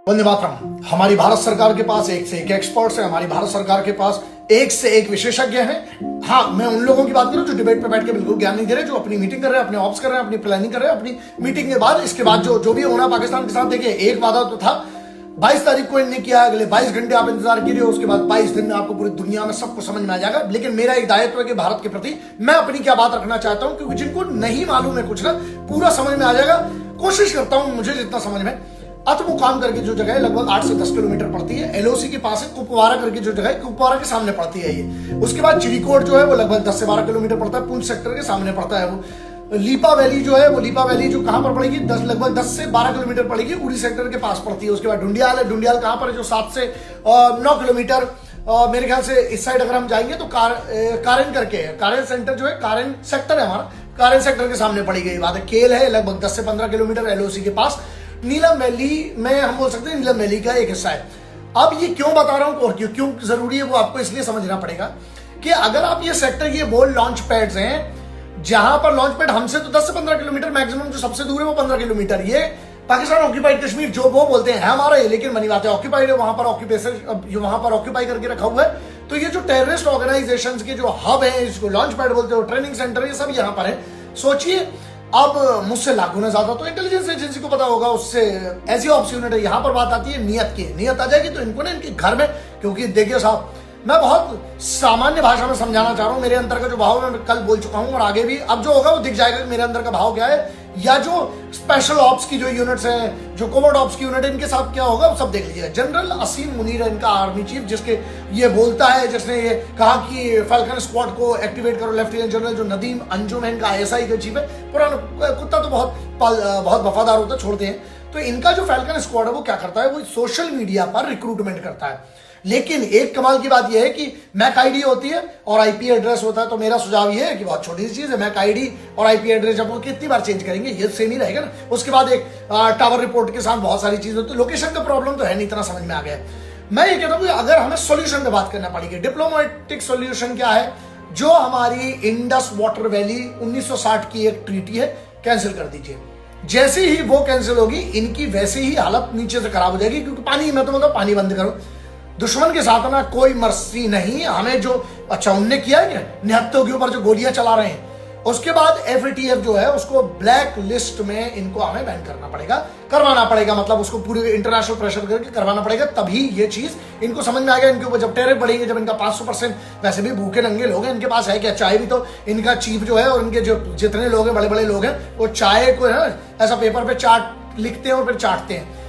वंदे मातरम। हमारी भारत सरकार के पास एक से एक एक्सपर्ट्स है, हमारी भारत सरकार के पास एक से एक विशेषज्ञ हैं। हाँ, मैं उन लोगों की बात करूं जो डिबेट पे बैठ के बिल्कुल ज्ञान नहीं दे रहे, जो अपनी मीटिंग कर रहे हैं, अपने ऑप्स कर रहे हैं, अपनी प्लानिंग कर रहे हैं, अपनी मीटिंग के बाद इसके बाद जो भी होना पाकिस्तान के साथ। देखिए, एक वादा तो था 22 तारीख को इनने किया, अगले 22 घंटे आप इंतजार कीजिए, उसके बाद 22 दिन में आपको पूरी दुनिया में सबको समझ में आ जाएगा। लेकिन मेरा एक दायित्व है कि भारत के प्रति मैं अपनी क्या बात रखना चाहता हूं, क्योंकि जिनको नहीं मालूम है कुछ ना, पूरा समझ में आ जाएगा। कोशिश करता हूं मुझे जितना समझ में। अतमुकाम करके जो जगह है लगभग 8 से 10 किलोमीटर पड़ती है, एलओसी के पास है। कुपवारा करके जो जगह है, कुपवारा के सामने पड़ती है ये। उसके बाद चिड़ीकोट जो है वो लगभग 10 से 12 किलोमीटर पड़ता है, पूंछ सेक्टर के सामने पड़ता है वो। लीपा वैली जो है वो, लीपा वैली जो कहां पर पड़ेगी, लगभग 10 से 12 किलोमीटर पड़ेगी, उड़ी सेक्टर के पास पड़ती है। उसके बाद डुंडियाल है, डुंडियाल कहां पर है, जो 7 से 9 किलोमीटर मेरे ख्याल से इस साइड अगर हम जाएंगे तो कारेन करके है। कारेन सेंटर जो है, कारेन सेक्टर है हमारा, कारेन सेक्टर के सामने पड़ी गई बात है। केल है लगभग 10 से 15 किलोमीटर एलओसी के पास। नीलम वैली में हम बोल सकते हैं नीलम वैली का एक हिस्सा है। अब ये क्यों बता रहा हूं और क्यों जरूरी है वो आपको इसलिए समझना पड़ेगा कि अगर आप ये सेक्टर, ये बोल लॉन्च पैड्स हैं, जहां पर लॉन्च पैड हमसे तो 10 से 15 किलोमीटर मैक्सिमम, जो सबसे दूर है वो 15 किलोमीटर। ये पाकिस्तान ऑक्यूपाइड कश्मीर जो वो बोलते हैं हमारा ये, लेकिन मनी बात है ऑक्यूपाइड है, वहां पर ऑक्यूपेशन, वहां पर ऑक्यूपाई करके रखा हुआ है। तो ये जो टेररिस्ट ऑर्गेनाइजेशंस के जो हब है, इसको लॉन्च पैड बोलते हो, ट्रेनिंग सेंटर, ये सब यहाँ पर है। सोचिए, अब मुझसे लाखों ने ज्यादा तो इंटेलिजेंस एजेंसी को पता होगा, उससे ऐसी ऑप्शन यूनिट है। यहां पर बात आती है नियत की, नियत आ जाएगी तो इनको ना इनके घर में, क्योंकि देखिए साहब, मैं बहुत सामान्य भाषा में समझाना चाह रहा हूं। मेरे अंदर का जो भाव मैं कल बोल चुका हूं और आगे भी अब जो होगा वो दिख जाएगा कि मेरे अंदर का भाव क्या है, या जो स्पेशल ऑप्स की जो यूनिट्स हैं, जो कोवर्ट ऑप्स की यूनिट है, इनके साथ क्या होगा सब देख लीजिएगा। जनरल असीम मुनीर है इनका आर्मी चीफ, जिसके ये बोलता है, जिसने ये कहा कि फैल्कन स्क्वाड को एक्टिवेट करो। लेफ्टिनेंट जनरल जो नदीम अंजुम है इनका आईएसआई का चीफ है। पुराना कुत्ता तो बहुत वफादार होता है, छोड़ते हैं। तो इनका जो फैल्कन स्क्वाड है वो क्या करता है, वो सोशल मीडिया पर रिक्रूटमेंट करता है। लेकिन एक कमाल की बात यह है कि मैक आईडी होती है और आईपी एड्रेस होता है। तो मेरा सुझाव यह है कि बहुत छोटी सी चीज है, मैक आईडी और आईपी एड्रेस जब वो कितनी बार चेंज करेंगे, ये सेम ही रहेगा ना। उसके बाद एक टावर रिपोर्ट के साथ बहुत सारी चीजें, तो लोकेशन का प्रॉब्लम तो है नहीं, इतना समझ में आ गया। मैं ये कहता हूं कि अगर हमें सोल्यूशन पे बात करना पड़ेगी, डिप्लोमेटिक सोल्यूशन क्या है, जो हमारी इंडस वाटर वैली 1960 की एक ट्रीटी है, कैंसिल कर दीजिए। जैसे ही वो कैंसिल होगी, इनकी वैसे ही हालत नीचे से खराब हो जाएगी, क्योंकि पानी, मैं तो बोलता हूं पानी बंद करो। दुश्मन के साथ ना कोई मर्सी नहीं हमें। जो अच्छा उनने किया है, निहत्तों के ऊपर जो गोलियां चला रहे हैं, उसके बाद एफएटीएफ जो है उसको ब्लैक लिस्ट में इनको हमें बैन करवाना पड़ेगा, मतलब उसको पूरे इंटरनेशनल प्रेशर करके करवाना पड़ेगा, तभी ये चीज इनको समझ में आएगा। इनके ऊपर जब टैरिफ बढ़ेंगे, जब इनका 500%, वैसे भी भूखे नंगे लोग हैं, इनके पास है क्या, चाय भी तो इनका चीफ जो है और इनके जो जितने लोग हैं, बड़े बड़े लोग हैं, वो चाय को है ना ऐसा पेपर पे चाट लिखते हैं और फिर चाटते हैं।